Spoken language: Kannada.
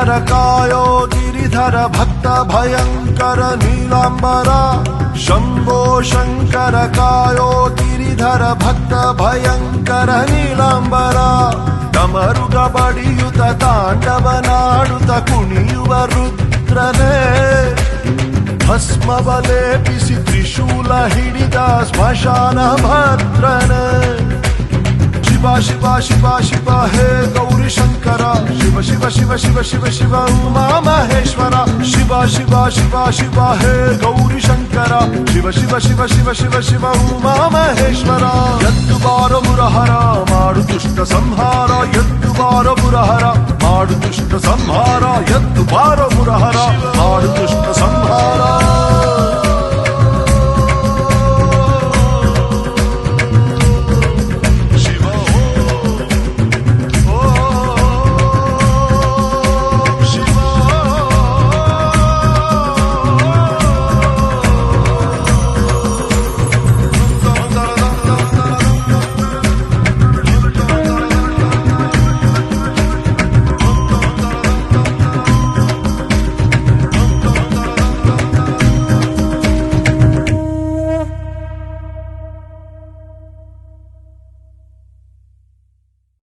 ಗಿರಿಧರ ಕಾಯೋ ಗಿರಿಧರ ಭಕ್ತ ಭಯಂಕರ ನೀಲಾಂಬರ ಶಂಭೋ ಶಂಕರ ಕಾಯೋ ಗಿರಿಧರ ಭಕ್ತ ಭಯಂಕರ ನೀಲಾಂಬರ ಡಮರುಗ ಬಡಿಯುತ ತಾಂಡವನಾಡುತ್ತ ಕುಣಿಯುವ ರುದ್ರನೇ ಭಸ್ಮವ ಲೇಪಿಸಿ ತ್ರಿಶೂಲ ಹಿಡಿದ ಸ್ಮಶಾನ ಭದ್ರನೇ ಶಿವ ಶಿವ ಶಿವ ಶಿವ ಹೇ ಗೌರಿ ಶಂಕರ ಶಿವ ಶಿವ ಶಿವ ಶಿವ ಶಿವ ಶಿವ ಉಮಾ ಮಹೇಶ್ವರ ಶಿವ ಶಿವ ಶಿವ ಶಿವ ಹೇ ಗೌರಿ ಶಂಕರ ಶಿವ ಶಿವ ಶಿವ ಶಿವ ಶಿವ ಶಿವ ಉಮಾ ಮಹೇಶ್ವರ ಎದ್ದು ಬಾರ ಮುರಹರ ಮಾಡು ದುಷ್ಟ ಸಂಹಾರ ಎದ್ದು ಬಾರ ಮುರಹರ ಮಾಡು ದುಷ್ಟ ಸಂಹಾರ ಎದ್ದು ಬಾರ ಮುರಹರ ಮಾಡು ದುಷ್ಟ ಸಂಹಾರ